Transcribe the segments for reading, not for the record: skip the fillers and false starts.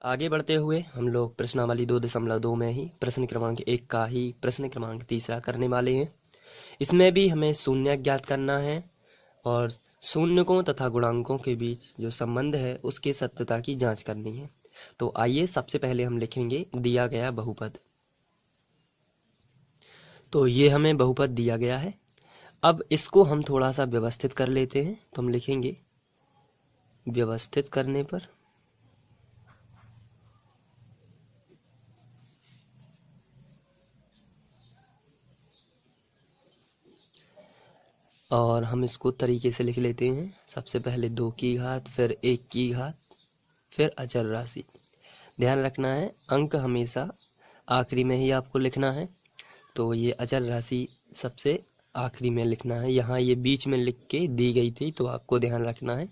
आगे बढ़ते हुए हम लोग प्रश्नावली 2.2 में ही प्रश्न क्रमांक 1 का ही प्रश्न क्रमांक 3 करने वाले हैं। इसमें भी हमें शून्य ज्ञात करना है और शून्यकों तथा गुणांकों के बीच जो संबंध है उसकी सत्यता की जांच करनी है। तो आइए सबसे पहले हम लिखेंगे दिया गया बहुपद। तो ये हमें बहुपद दिया गया है। अब इसको हम थोड़ा सा व्यवस्थित कर लेते हैं। तो हम लिखेंगे व्यवस्थित करने पर और हम इसको तरीके से लिख लेते हैं। सबसे पहले 2 की घात, फिर 1 की घात, फिर अचर राशि। ध्यान रखना है अंक हमेशा आखिरी में ही आपको लिखना है। तो ये अचर राशि सबसे आखिरी में लिखना है। यहाँ ये बीच में लिख के दी गई थी तो आपको ध्यान रखना है।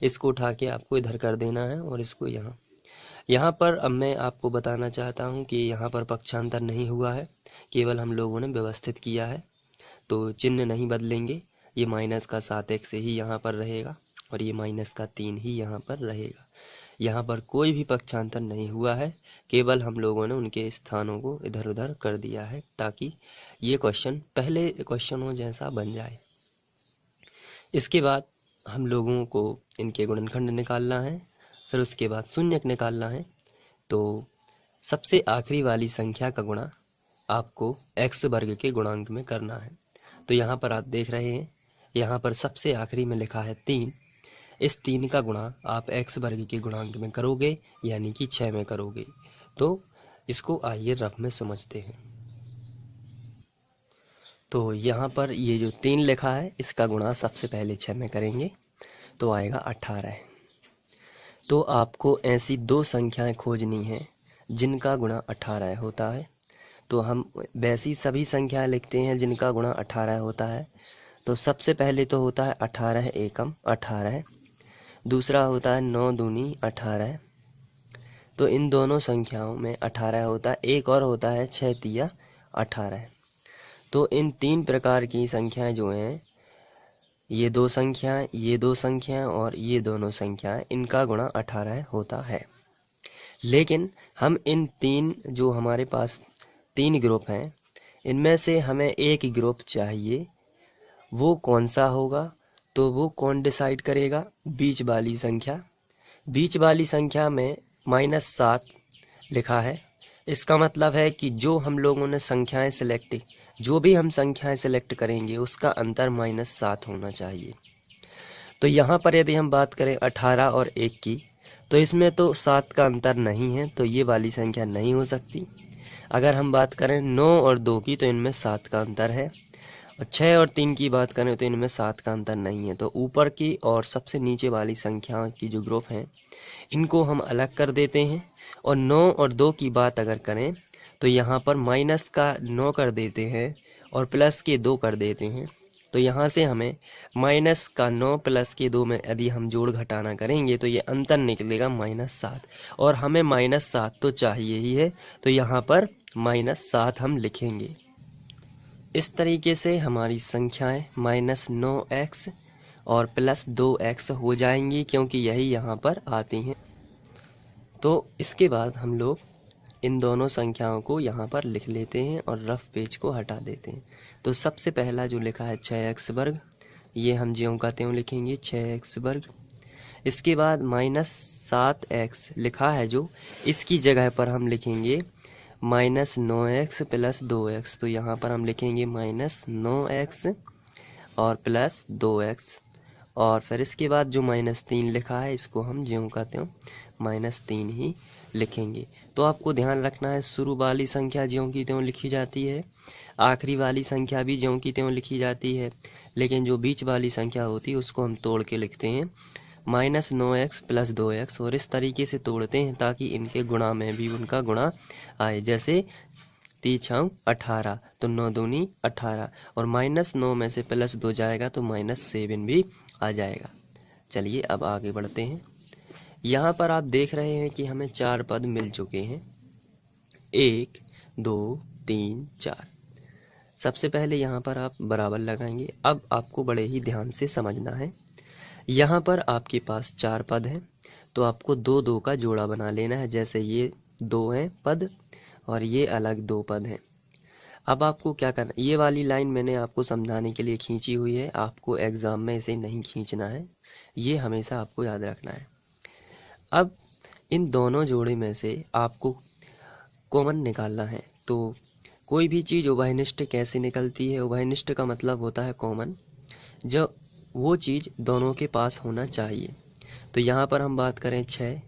इसको उठा के आपको इधर कर देना है और इसको यहाँ पर अब मैं आपको बताना चाहता हूँ कि यहाँ पर पक्षांतर नहीं हुआ है, केवल हम लोगों ने व्यवस्थित किया है। तो चिन्ह नहीं बदलेंगे। ये माइनस का 7x ही यहाँ पर रहेगा और ये माइनस का 3 ही यहाँ पर रहेगा। यहाँ पर कोई भी पक्षांतर नहीं हुआ है, केवल हम लोगों ने उनके स्थानों को इधर उधर कर दिया है ताकि ये क्वेश्चन पहले क्वेश्चनों जैसा बन जाए। इसके बाद हम लोगों को इनके गुणनखंड निकालना है, फिर उसके बाद शून्यक निकालना है। तो सबसे आखिरी वाली संख्या का गुणा आपको x वर्ग के गुणांक में करना है। तो यहाँ पर आप देख रहे हैं, यहाँ पर सबसे आखिरी में लिखा है 3। इस 3 का गुणा आप x वर्ग के गुणांक में करोगे, यानी कि 6 में करोगे। तो इसको आइए रफ में समझते हैं। तो यहाँ पर ये जो 3 लिखा है इसका गुणा सबसे पहले 6 में करेंगे तो आएगा 18। तो आपको ऐसी 2 संख्याएं खोजनी हैं जिनका गुणा 18 होता है। तो हम वैसी सभी संख्याएं लिखते हैं जिनका गुणा 18 होता है। तो सबसे पहले तो होता है 18 एकम 18, दूसरा होता है 9 दूनी 18। तो इन दोनों संख्याओं में 18 होता है। एक और होता है 6 तिया 18। तो इन 3 प्रकार की संख्याएं जो हैं, ये 2 संख्याएं, ये 2 संख्याएं और ये दोनों संख्याएं, इनका गुणा 18 होता है। लेकिन हम इन 3 जो हमारे पास 3 ग्रुप हैं, इनमें से हमें एक ग्रुप चाहिए। वो कौन सा होगा? तो वो कौन डिसाइड करेगा? बीच वाली संख्या। बीच वाली संख्या में -7 लिखा है। इसका मतलब है कि जो हम लोगों ने संख्याएं सिलेक्ट, जो भी हम संख्याएं सिलेक्ट करेंगे उसका अंतर -7 होना चाहिए। तो यहाँ पर यदि हम बात करें 18 और 1 की, तो इसमें तो 7 का अंतर नहीं है, तो ये वाली संख्या नहीं हो सकती। अगर हम बात करें 9 और 2 की, तो इनमें 7 का अंतर है। और 6 और 3 की बात करें तो इनमें 7 का अंतर नहीं है। तो ऊपर की और सबसे नीचे वाली संख्याओं की जो ग्रुप हैं, इनको हम अलग कर देते हैं। और 9 और 2 की बात अगर करें तो यहाँ पर माइनस का 9 कर देते हैं और प्लस के 2 कर देते हैं। तो यहाँ से हमें माइनस का 9 प्लस के 2 में यदि हम जोड़ घटाना करेंगे तो ये अंतर निकलेगा -7, और हमें -7 तो चाहिए ही है। तो यहाँ पर -7 हम लिखेंगे। इस तरीके से हमारी संख्याएं -9x और +2x हो जाएंगी, क्योंकि यही यहाँ पर आती हैं। तो इसके बाद हम लोग इन दोनों संख्याओं को यहाँ पर लिख लेते हैं और रफ पेज को हटा देते हैं। तो सबसे पहला जो लिखा है 6x वर्ग, ये हम ज्यों का त्यों लिखेंगे 6x वर्ग। इसके बाद -7x लिखा है जो, इसकी जगह पर हम लिखेंगे -9x + 2x। तो यहाँ पर हम लिखेंगे -9x और +2x। और फिर इसके बाद जो -3 लिखा है इसको हम ज्यों का त्यों -3 ही लिखेंगे। तो आपको ध्यान रखना है, शुरू वाली संख्या ज्यों की त्यों लिखी जाती है, आखिरी वाली संख्या भी ज्यों की त्यों लिखी जाती है, लेकिन जो बीच वाली संख्या होती है उसको हम तोड़ के लिखते हैं -9x + 2x। और इस तरीके से तोड़ते हैं ताकि इनके गुणा में भी उनका गुणा आए। जैसे 3 18, तो 9 दूनी 18, और -9 में से +2 जाएगा तो -7 भी आ जाएगा। चलिए अब आगे बढ़ते हैं। यहाँ पर आप देख रहे हैं कि हमें 4 पद मिल चुके हैं, 1 2 3 4। सबसे पहले यहाँ पर आप बराबर लगाएंगे। अब आपको बड़े ही ध्यान से समझना है। यहाँ पर आपके पास 4 पद हैं, तो आपको दो दो का जोड़ा बना लेना है। जैसे ये दो हैं पद और ये अलग दो पद हैं। अब आपको क्या करना, ये वाली लाइन मैंने आपको समझाने के लिए खींची हुई है, आपको एग्ज़ाम में इसे नहीं खींचना है, ये हमेशा आपको याद रखना है। अब इन दोनों जोड़े में से आपको कॉमन निकालना है। तो कोई भी चीज़ उभयनिष्ठ कैसे निकलती है? उभयनिष्ठ का मतलब होता है कॉमन, जो वो चीज़ दोनों के पास होना चाहिए। तो यहाँ पर हम बात करें 6,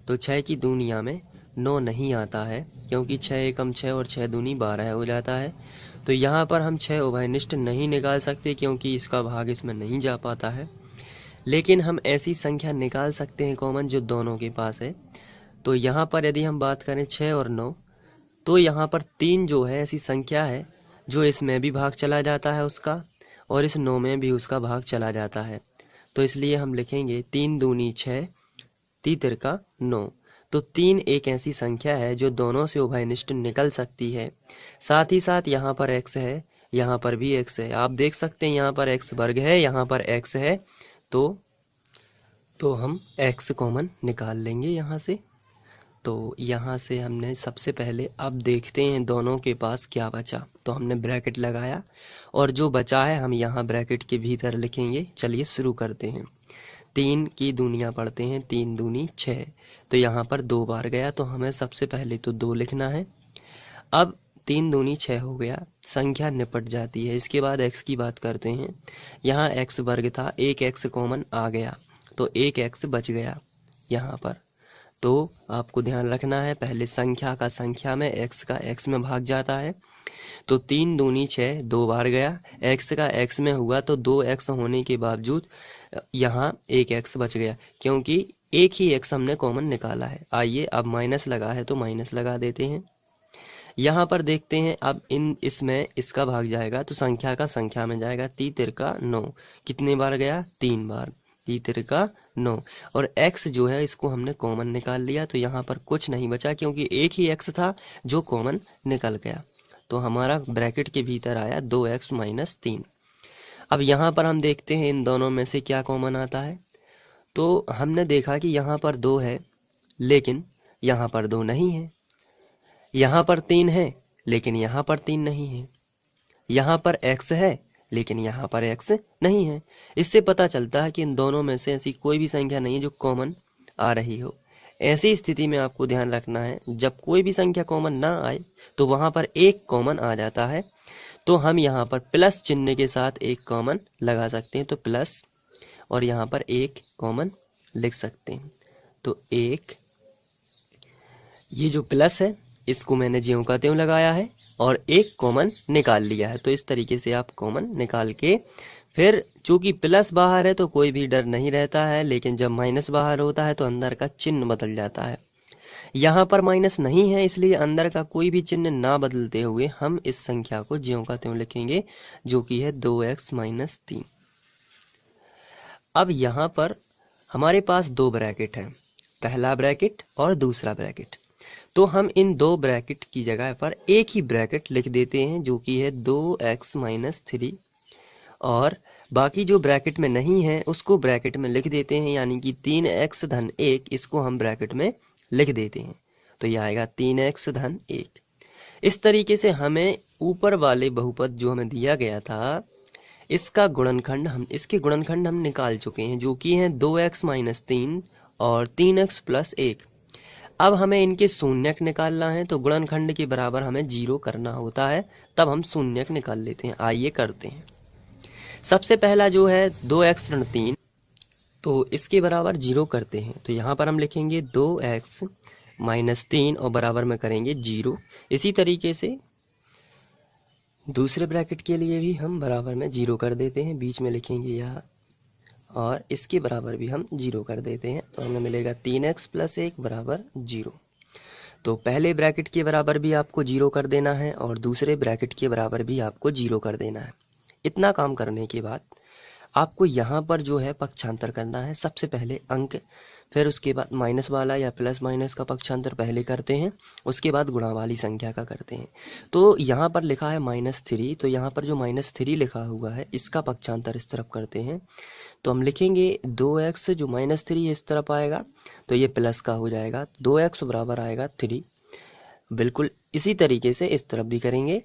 तो 6 की दुनिया में 9 नहीं आता है, क्योंकि 6 एकम 6 और 6 दूनी 12 हो जाता है। तो यहाँ पर हम 6 उभयनिष्ठ नहीं निकाल सकते, क्योंकि इसका भाग इसमें नहीं जा पाता है। लेकिन हम ऐसी संख्या निकाल सकते हैं कॉमन जो दोनों के पास है। तो यहाँ पर यदि हम बात करें 6 और 9, तो यहाँ पर 3 जो है ऐसी संख्या है जो इसमें भी भाग चला जाता है उसका, और इस 9 में भी उसका भाग चला जाता है। तो इसलिए हम लिखेंगे 3 दूनी 6, 3 तिरका 9। तो 3 एक ऐसी संख्या है जो दोनों से उभयनिष्ठ निकल सकती है। साथ ही साथ यहाँ पर x है, यहाँ पर भी x है। आप देख सकते हैं यहाँ पर x वर्ग है, यहाँ पर x है, तो हम x कॉमन निकाल लेंगे यहाँ से। तो यहाँ से हमने सबसे पहले, अब देखते हैं दोनों के पास क्या बचा। तो हमने ब्रैकेट लगाया और जो बचा है हम यहाँ ब्रैकेट के भीतर लिखेंगे। चलिए शुरू करते हैं। 3 की दूनियाँ पढ़ते हैं, 3 दूनी 6, तो यहाँ पर 2 बार गया, तो हमें सबसे पहले तो 2 लिखना है। अब 3 दूनी 6 हो गया, संख्या निपट जाती है। इसके बाद x की बात करते हैं। यहाँ x वर्ग था, एक x कॉमन आ गया, तो एक x बच गया यहाँ पर। तो आपको ध्यान रखना है, पहले संख्या का संख्या में, x का x में भाग जाता है। तो 3 दूनी 6, 2 बार गया, x का x में हुआ, तो 2x होने के बावजूद यहाँ एक x बच गया, क्योंकि एक ही x हमने कॉमन निकाला है। आइए अब माइनस लगा है तो माइनस लगा देते हैं। यहाँ पर देखते हैं, अब इसमें इसका भाग जाएगा तो संख्या का संख्या में जाएगा। 3 तिरका 9, कितने बार गया? 3 बार। 3 तिरका 9, और x जो है इसको हमने कॉमन निकाल लिया, तो यहाँ पर कुछ नहीं बचा, क्योंकि एक ही x था जो कॉमन निकल गया। तो हमारा ब्रैकेट के भीतर आया 2x माइनस 3। अब यहाँ पर हम देखते हैं इन दोनों में से क्या कॉमन आता है। तो हमने देखा कि यहाँ पर 2 है, लेकिन यहाँ पर 2 नहीं है। यहाँ पर 3 है, लेकिन यहाँ पर 3 नहीं है। यहाँ पर x है, लेकिन यहाँ पर x नहीं है। इससे पता चलता है कि इन दोनों में से ऐसी कोई भी संख्या नहीं है जो कॉमन आ रही हो। ऐसी स्थिति में आपको ध्यान रखना है, जब कोई भी संख्या कॉमन ना आए तो वहाँ पर एक कॉमन आ जाता है। तो हम यहाँ पर प्लस चिन्ह के साथ एक कॉमन लगा सकते हैं, तो प्लस, और यहाँ पर एक कॉमन लिख सकते हैं। तो एक, ये जो प्लस है इसको मैंने ज्यों का त्यों लगाया है और एक कॉमन निकाल लिया है। तो इस तरीके से आप कॉमन निकाल के, फिर चूंकि प्लस बाहर है तो कोई भी डर नहीं रहता है, लेकिन जब माइनस बाहर होता है तो अंदर का चिन्ह बदल जाता है। यहाँ पर माइनस नहीं है, इसलिए अंदर का कोई भी चिन्ह ना बदलते हुए हम इस संख्या को ज्यों का त्यों लिखेंगे, जो कि है 2x माइनस 3। अब यहाँ पर हमारे पास 2 ब्रैकेट हैं, पहला ब्रैकेट और दूसरा ब्रैकेट। तो हम इन 2 ब्रैकेट की जगह पर एक ही ब्रैकेट लिख देते हैं, जो कि है 2x माइनस 3, और बाकी जो ब्रैकेट में नहीं है उसको ब्रैकेट में लिख देते हैं, यानी कि 3x धन 1, इसको हम ब्रैकेट में लिख देते हैं। तो यह आएगा 3x धन 1। इस तरीके से हमें ऊपर वाले बहुपद जो हमें दिया गया था, इसका गुणनखंड इसके गुणनखंड हम निकाल चुके हैं, जो कि हैं 2x माइनस 3 और 3x प्लस 1। अब हमें इनके शून्यक निकालना है, तो गुणनखंड के बराबर हमें 0 करना होता है, तब हम शून्यक निकाल लेते हैं। आइए करते हैं। सबसे पहला जो है 2x ऋण 3, तो इसके बराबर 0 करते हैं। तो यहाँ पर हम लिखेंगे 2x माइनस 3 और बराबर में करेंगे 0। इसी तरीके से दूसरे ब्रैकेट के लिए भी हम बराबर में 0 कर देते हैं, बीच में लिखेंगे यहाँ, और इसके बराबर भी हम 0 कर देते हैं। तो हमें मिलेगा 3x प्लस 1 बराबर 0। तो पहले ब्रैकेट के बराबर भी आपको 0 कर देना है और दूसरे ब्रैकेट के बराबर भी आपको 0 कर देना है। इतना काम करने के बाद आपको यहाँ पर जो है पक्षांतर करना है। सबसे पहले अंक फिर उसके बाद माइनस वाला या प्लस माइनस का पक्षांतर पहले करते हैं, उसके बाद गुणा वाली संख्या का करते हैं। तो यहाँ पर लिखा है -3, तो यहाँ पर जो -3 लिखा हुआ है इसका पक्षांतर इस तरफ करते हैं। तो हम लिखेंगे 2x, जो -3 इस तरफ आएगा तो ये प्लस का हो जाएगा, 2x बराबर आएगा 3। बिल्कुल इसी तरीके से इस तरफ भी करेंगे।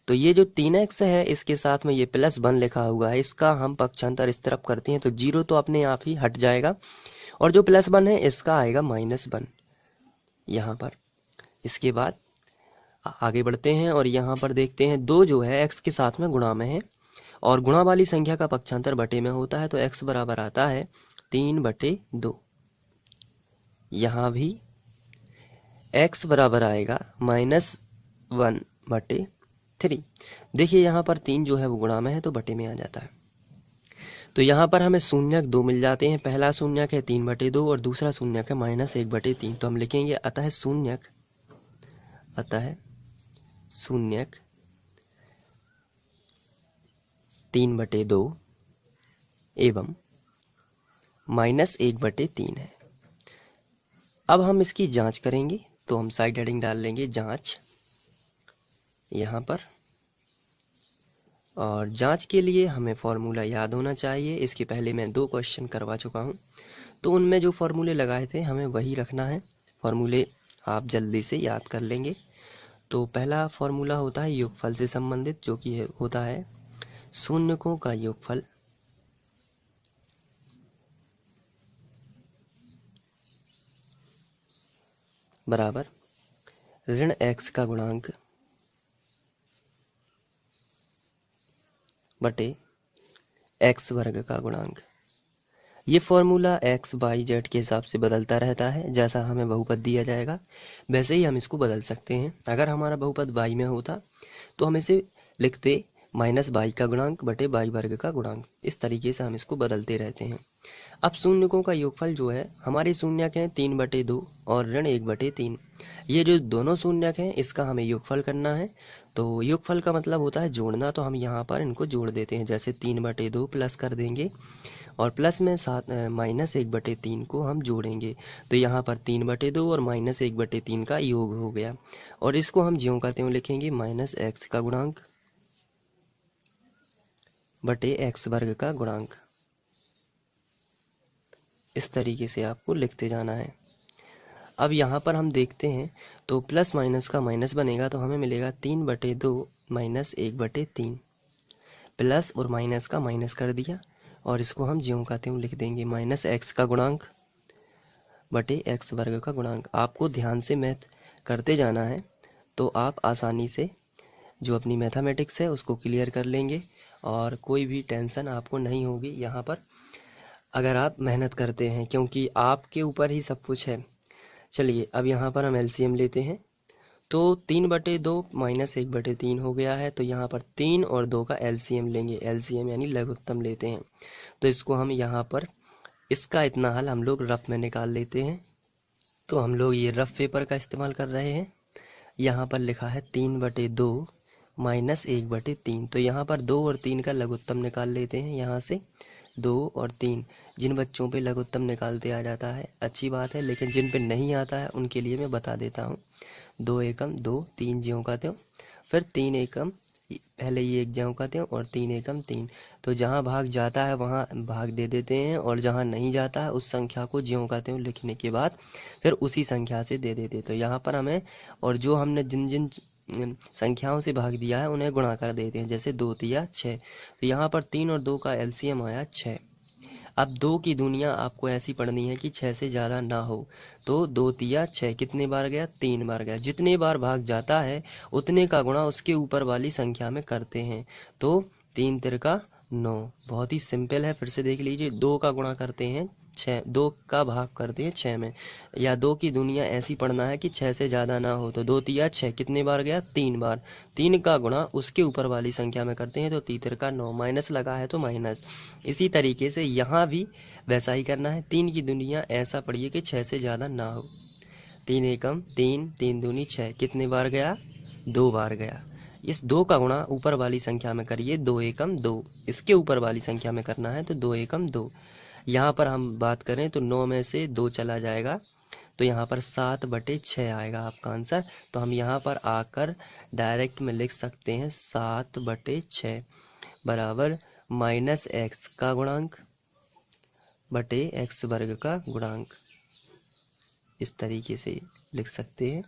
तो ये जो 3x है इसके साथ में ये +1 लिखा हुआ है, इसका हम पक्षांतर इस तरफ करते हैं तो 0 तो अपने आप ही हट जाएगा, और जो +1 है इसका आएगा -1 यहाँ पर। इसके बाद आगे बढ़ते हैं और यहाँ पर देखते हैं 2 जो है x के साथ में गुणा में है, और गुणा वाली संख्या का पक्षांतर बटे में होता है, तो x बराबर आता है 3/2। यहाँ भी x बराबर आएगा -1/3। देखिए यहाँ पर 3 जो है वो गुणा में है तो बटे में आ जाता है। तो यहाँ पर हमें शून्यक 2 मिल जाते हैं। पहला शून्यक है 3/2 और दूसरा शून्यक है -1/3। तो हम लिखेंगे अतः शून्यक 3/2 एवं -1/3 है। अब हम इसकी जांच करेंगे, तो हम साइड हेडिंग डाल लेंगे जांच यहाँ पर, और जांच के लिए हमें फॉर्मूला याद होना चाहिए। इसके पहले मैं 2 क्वेश्चन करवा चुका हूँ, तो उनमें जो फॉर्मूले लगाए थे हमें वही रखना है। फॉर्मूले आप जल्दी से याद कर लेंगे। तो पहला फॉर्मूला होता है योगफल से संबंधित, जो कि होता है शून्यकों का योगफल बराबर ऋण x का गुणांक बटे x वर्ग का गुणांक। ये फॉर्मूला x, y, z के हिसाब से बदलता रहता है। जैसा हमें बहुपद दिया जाएगा वैसे ही हम इसको बदल सकते हैं। अगर हमारा बहुपद y में होता तो हम इसे लिखते -y का गुणांक बटे y वर्ग का गुणांक। इस तरीके से हम इसको बदलते रहते हैं। अब शून्यकों का योगफल जो है, हमारे शून्यक हैं 3/2 और ऋण 1/3। ये जो दोनों शून्यक हैं इसका हमें योगफल करना है। तो योगफल का मतलब होता है जोड़ना, तो हम यहाँ पर इनको जोड़ देते हैं। जैसे 3/2 प्लस कर देंगे और प्लस में साथ -1/3 को हम जोड़ेंगे, तो यहाँ पर 3/2 और -1/3 का योग हो गया। और इसको हम ज्यों का त्यों लिखेंगे -x का गुणांक बटे x वर्ग का गुणांक। इस तरीके से आपको लिखते जाना है। अब यहाँ पर हम देखते हैं तो प्लस माइनस का माइनस बनेगा, तो हमें मिलेगा 3/2 -1/3। प्लस और माइनस का माइनस कर दिया और इसको हम ज्यों का त्यों लिख देंगे -x का गुणांक बटे x वर्ग का गुणांक। आपको ध्यान से मैथ करते जाना है, तो आप आसानी से जो अपनी मैथमेटिक्स है उसको क्लियर कर लेंगे और कोई भी टेंशन आपको नहीं होगी यहाँ पर, अगर आप मेहनत करते हैं, क्योंकि आपके ऊपर ही सब कुछ है। चलिए अब यहाँ पर हम एलसीएम लेते हैं। तो 3/2 -1/3 हो गया है, तो यहाँ पर 3 और 2 का एलसीएम लेंगे। एलसीएम यानी लघुत्तम लेते हैं। तो इसको हम यहाँ पर इसका इतना हल हम लोग रफ में निकाल लेते हैं। तो हम लोग ये रफ पेपर का इस्तेमाल कर रहे हैं। यहाँ पर लिखा है 3/2 -1/3। तो यहाँ पर 2 और 3 का लघुत्तम निकाल लेते हैं। यहाँ से 2 और 3, जिन बच्चों पे लघुत्तम निकालते आ जाता है अच्छी बात है, लेकिन जिन पे नहीं आता है उनके लिए मैं बता देता हूँ। 2 एकम 2, 3 ज्यों का त्यों, फिर 3 एकम, पहले ये 1 ज्यों का त्यों और 3 एकम 3। तो जहाँ भाग जाता है वहाँ भाग दे देते हैं, और जहाँ नहीं जाता है उस संख्या को ज्यों का त्यों लिखने के बाद फिर उसी संख्या से दे देते। तो यहाँ पर हमें, और जो हमने जिन जिन संख्याओं से भाग दिया है उन्हें गुणा कर देते हैं। जैसे 2 तिया 6, तो यहाँ पर 3 और 2 का एलसीएम आया 6। अब 2 की दुनिया आपको ऐसी पढ़नी है कि 6 से ज़्यादा ना हो। तो 2 तिया 6 कितने बार गया? 3 बार गया। जितने बार भाग जाता है उतने का गुणा उसके ऊपर वाली संख्या में करते हैं। तो 3 तिरका 9, बहुत ही सिंपल है। फिर से देख लीजिए, 2 का गुणा करते हैं 6, 2 का भाग करते हैं 6 में, या 2 की दुनिया ऐसी पढ़ना है कि 6 से ज़्यादा ना हो। तो 2 तिया 6 कितने बार गया? 3 बार। 3 का गुणा उसके ऊपर वाली संख्या में करते हैं, तो 3 तिरका 9, माइनस लगा है तो माइनस। इसी तरीके से यहाँ भी वैसा ही करना है। 3 की दुनिया ऐसा पढ़िए कि 6 से ज़्यादा ना हो। 3 एकम 3, 3 दूनी 6, कितने बार गया? 2 बार गया। इस 2 का गुणा ऊपर वाली संख्या में करिए, 2 एकम 2, इसके ऊपर वाली संख्या में करना है तो 2 एकम 2। यहाँ पर हम बात करें तो 9 में से 2 चला जाएगा, तो यहाँ पर 7/6 आएगा आपका आंसर। तो हम यहाँ पर आकर डायरेक्ट में लिख सकते हैं 7/6 बराबर -x का गुणांक बटे x वर्ग का गुणांक, इस तरीके से लिख सकते हैं।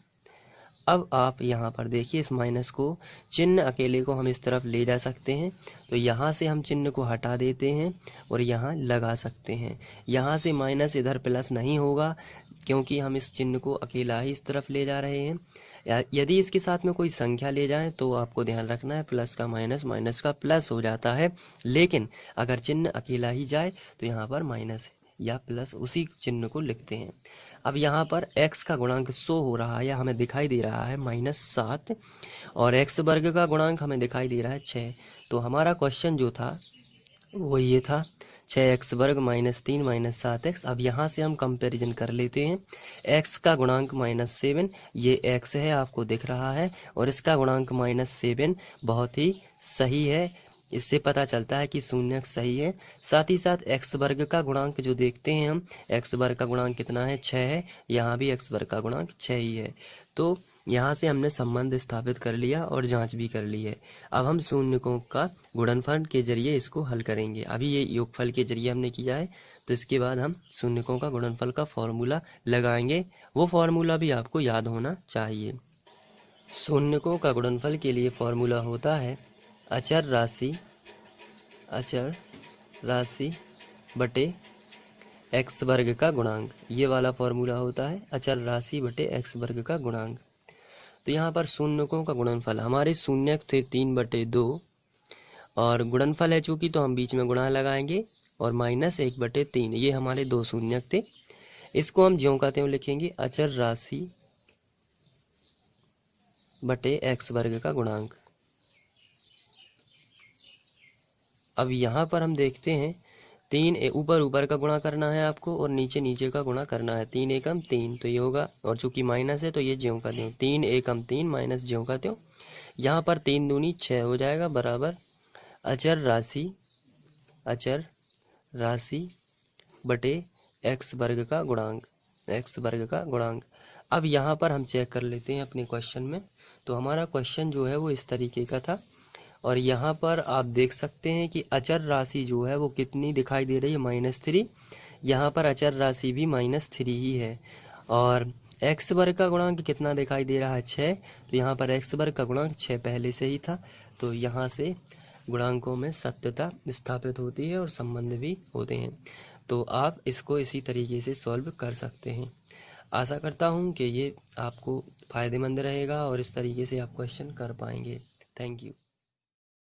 अब आप यहाँ पर देखिए, इस माइनस को, चिन्ह अकेले को हम इस तरफ ले जा सकते हैं, तो यहाँ से हम चिन्ह को हटा देते हैं और यहाँ लगा सकते हैं। यहाँ से माइनस इधर प्लस नहीं होगा, क्योंकि हम इस चिन्ह को अकेला ही इस तरफ ले जा रहे हैं। यदि इसके साथ में कोई संख्या ले जाएं तो आपको ध्यान रखना है प्लस का माइनस, माइनस का प्लस हो जाता है। लेकिन अगर चिन्ह अकेला ही जाए तो यहाँ पर माइनस या प्लस उसी चिन्ह को लिखते हैं। अब यहाँ पर x का गुणांक शो हो रहा है या हमें दिखाई दे रहा है -7 और x वर्ग का गुणांक हमें दिखाई दे रहा है 6। तो हमारा क्वेश्चन जो था वो ये था 6x वर्ग -3 7x। अब यहाँ से हम कंपैरिजन कर लेते हैं। x का गुणांक -7, ये x है आपको दिख रहा है, और इसका गुणांक -7 बहुत ही सही है। इससे पता चलता है कि शून्य सही है। साथ ही साथ x वर्ग का गुणांक जो देखते हैं हम, x वर्ग का गुणांक कितना है, 6 है। यहाँ भी x वर्ग का गुणांक 6 ही है। तो यहाँ से हमने संबंध स्थापित कर लिया और जांच भी कर ली है। अब हम शून्यकों का गुणनफल के जरिए इसको हल करेंगे। अभी ये योगफल के जरिए हमने किया है, तो इसके बाद हम शून्यकों का गुणनफल का फॉर्मूला लगाएंगे। वो फॉर्मूला भी आपको याद होना चाहिए। शून्यकों का गुणनफल के लिए फॉर्मूला होता है अचर राशि बटे x वर्ग का गुणांक। ये वाला फॉर्मूला होता है अचर राशि बटे x वर्ग का गुणांक। तो यहाँ पर शून्यकों का गुणनफल, हमारे शून्यक थे 3/2 और गुणनफल है चूंकि, तो हम बीच में गुणा लगाएंगे, और -1/3 ये हमारे 2 शून्यक थे। इसको हम ज्यों का त्यों लिखेंगे, अचर राशि बटे x वर्ग का गुणांक। अब यहाँ पर हम देखते हैं 3 ऊपर का गुणा करना है आपको और नीचे का गुणा करना है। 3 एकम 3, तो ये होगा, और चूंकि माइनस है तो ये ज्यों का त्यों 3 एकम 3 माइनस ज्यों का त्यों। यहाँ पर 3 दूनी 6 हो जाएगा बराबर अचर राशि बटे x वर्ग का गुणांक। अब यहाँ पर हम चेक कर लेते हैं अपने क्वेश्चन में। तो हमारा क्वेश्चन जो है वो इस तरीके का था, और यहाँ पर आप देख सकते हैं कि अचर राशि जो है वो कितनी दिखाई दे रही है, -3। यहाँ पर अचर राशि भी -3 ही है, और x वर्ग का गुणांक कितना दिखाई दे रहा है, 6। तो यहाँ पर x वर्ग का गुणांक 6 पहले से ही था। तो यहाँ से गुणांकों में सत्यता स्थापित होती है और संबंध भी होते हैं। तो आप इसको इसी तरीके से सॉल्व कर सकते हैं। आशा करता हूँ कि ये आपको फ़ायदेमंद रहेगा और इस तरीके से आप क्वेश्चन कर पाएंगे। Thank you.